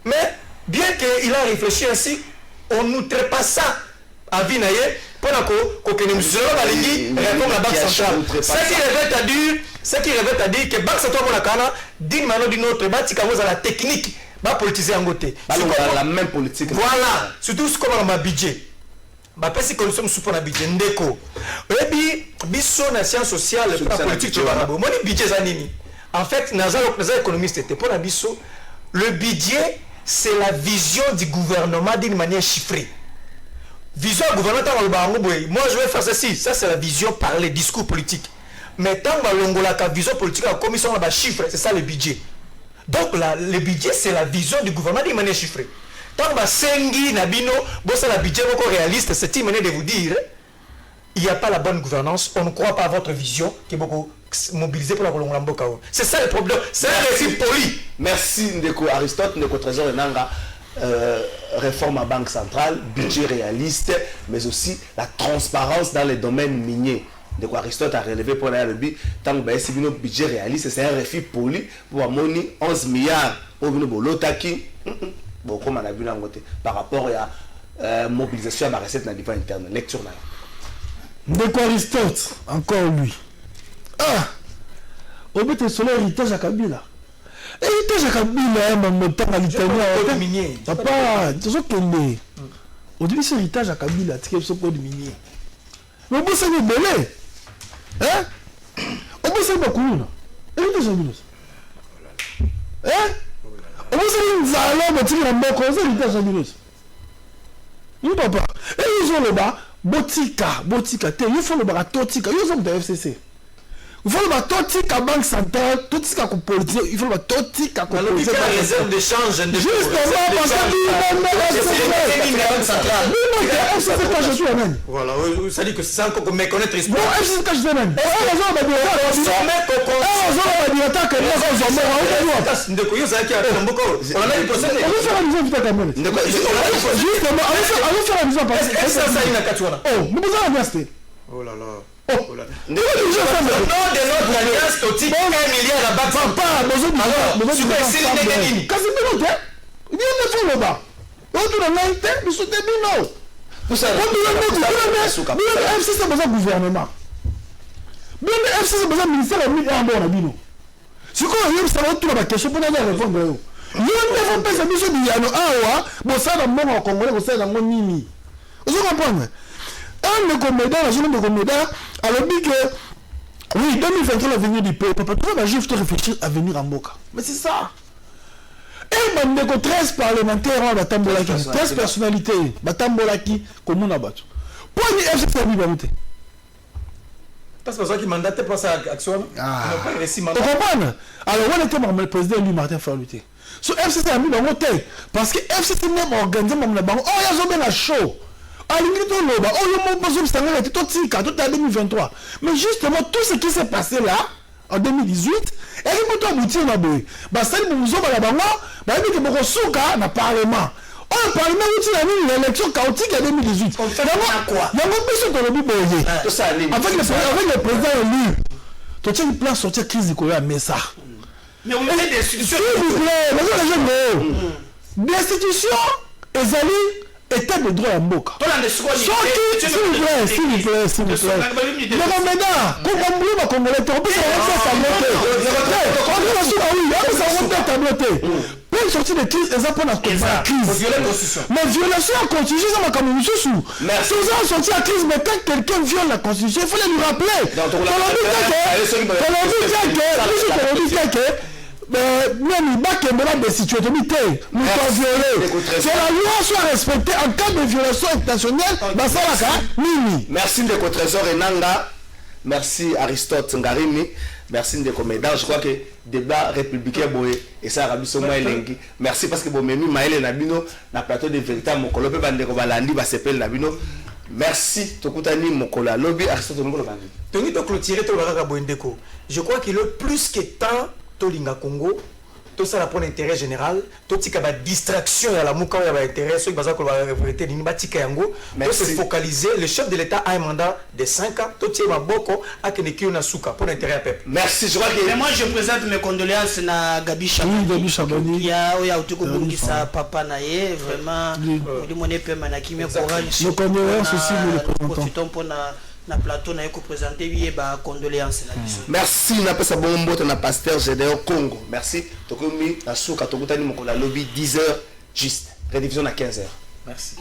Mais bien qu'il a réfléchi ainsi, on n'outrepasse ça à Vinaye pour que nous réforme la Banque centrale. Ce qui revient à dire que la Banque centrale, d'une manière ou d'une autre, à la technique. Va politiser en côté. La même politique. Voilà. Surtout comme on a un budget. Bah parce que nous sommes sous un budget ndeko. Et puis biso na science sociale pour la politique de Barabo. Moi le budget zanini. En fait, les économistes étaient pour la biso. Le budget c'est la vision du gouvernement d'une manière chiffrée. vision gouvernemental moi je vais faire ceci, ça c'est la vision parler, discours politique. Mais tant que la vision politique, la commission a chiffre, c'est ça le budget. Donc le budget c'est la vision du gouvernement de manière chiffrée. Tant que Sengi, Nabino, c'est le budget réaliste, c'est une manière de vous dire, il n'y a pas la bonne gouvernance, on ne croit pas à votre vision qui est beaucoup mobilisée pour la Colombo. C'est ça le problème, c'est un récit poli. Merci Ndeko Aristote, Ndeko Trésor Nanga. Réforme à banque centrale, budget réaliste, mais aussi la transparence dans les domaines miniers. De quoi Aristote a relevé pour la lobby, tant que c'est un budget réaliste, c'est un refus poli pour avoir 11 milliards au Bolotaki, comme on a vu par rapport à la mobilisation à la recette dans le niveau interne. Lecture là. De quoi Aristote, encore lui. Ah, au bout de son héritage à Kabila. Héritage à Kabila, mon temps à l'italien. Papa, tu sais qu'elle est. Au début, c'est héritage à Kabila, tu sais que c'est minier. Mais bon, c'est belé. Hein? Au bout, c'est beaucoup. Héritage à Kabila. Hein? Au bout, c'est une zala, mais tu sais, c'est héritage à Kabila. Oui, papa. Et ils ont le bas, botika, il faut le bas, totika, ils ont le FCC. Il faut le totika banque centrale, totika politique, il faut le totika politique. La réserve d'échange. Justement, parce que voilà, ça dit que c'est encore qu'on méconnaître l'histoire. Non, FCC que je te mène. Oh là là. Oh, de notre alliance, tu as 1 milliard à battre. Papa, un de comédien, la jeune de comédien, alors dit que oui, 2023 l'avenir du peuple, papa, tu vas juste réfléchir à venir en Moka. Mais c'est ça. Et maintenant, 13 parlementaires, 13 personnalités, Batambolaki, comme on a battu. Pour une FCC, oui, Bamoute. C'est pour ça qu'il mandate pour ça action. Tu comprends? Alors, on était le président, lui, Martin Faluté. So, FCC a mis dans mon thé. Parce que FCC n'est pas organisé, oh, il y a bien un show. Mais justement, tout ce qui s'est passé là, en 2018, et il m'a abouti à Boy. Parlement. Oh, le Parlement a eu l'élection chaotique en 2018. Il y a une question de l'objet boyé. Avec le président élu, tu as une place sortir la crise du Korea, mais ça. Mais on met des institutions. Des institutions, elles allaient. État de droit à Mboka. S'il vous plaît. Le Ramadan, comme on Congolais, on peut pour sortir de crise, ils apprennent à combattre la crise. Mais violation de la Constitution, ça m'a quand même sous. Si vous avez sorti la crise, mais quand quelqu'un viole la Constitution, il faut lui rappeler. Mais même des situations c'est la loi soit respectée en cas de violation intentionnelle. Merci de votre trésor Enanga, merci Aristote Ngarimi, merci de Comédien. Je crois que débat républicain boé et ça Arabi Somo Elengi. Merci parce que bon memi Maël Nabino na plateau de véritable mokolo pe bande ko balandi ba sepel Nabino. Merci Tokutani Mokola lobby Aristote Ngolo bandi. Toni to clôturer to baraka boendeko. Je crois qu'il est plus que temps Tolinga Congo, tout ça pour l'intérêt général, tout ce qui a distraction à la mouka, il y a intérêt, ceux qui va révolter l'inibatika yango, tout se focaliser. Le chef de l'État a un mandat de 5 ans, tout ce qui est boko à Keneki Nasuka pour l'intérêt à peuple. Merci, je crois que. Mais moi je présente mes condoléances à Gabi Chabani. Oui, Gabi Chabani. Il y a Otoko Bungisa, papa Naye, vraiment, il mon épée Manaki, mais courage. Nos condoléances aussi, nous les présentons. Profitons pour na plateau na yeko présenter oui ba condoléances na biso. Merci na pesa bombo na pasteur Gédéon Congo. Merci. Tokomi na souka tokutani mokola lobby 10h juste. Rédivision à 15h. Merci.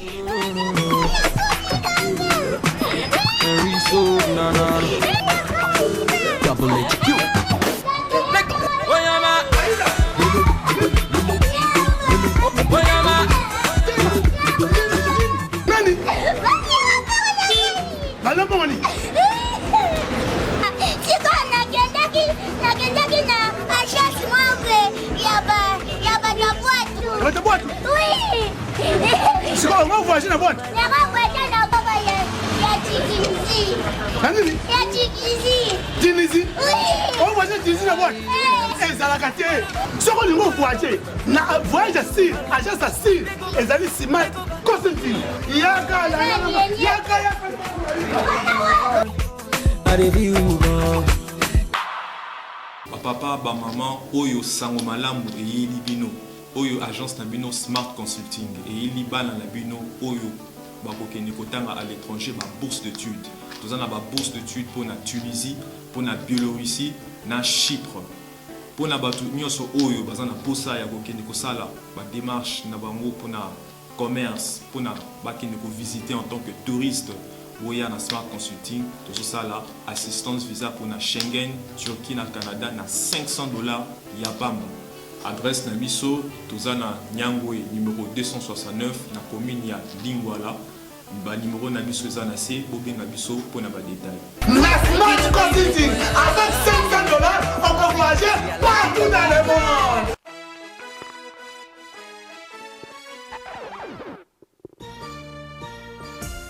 Nani? on va voyager dans boîte. Tunisie. On va voyager Tunisie dans boîte. ezalaka te soko olingi voyage na voyage asile agence asile ezali simat consulting yaka bapapa bamama oyo sango malamu eyeli bino oyo agence na bino smart consulting eyeli bana na bino oyo bakokende kotanga à l'étranger bourse d'études toza na bourse d'études mpona Tunisie mpona Biélorussie na Chypre mpona bato nyonso oyo baza na posa ya kokende kosala badémarche na bango mpona commerce mpona bakende kovisite en tant que touriste boya na smart consulting tozosala assistance visa mpona Schengen Turquie na Canada na $500 ya pamba. Adresse na biso toza na Nyangwe numéro 269 na commune ya Lingwala. Ba numéro na biso eza na se bobenga biso mpona ba détail. Na smart consulting avec $500 on peut voyager partout dans le monde.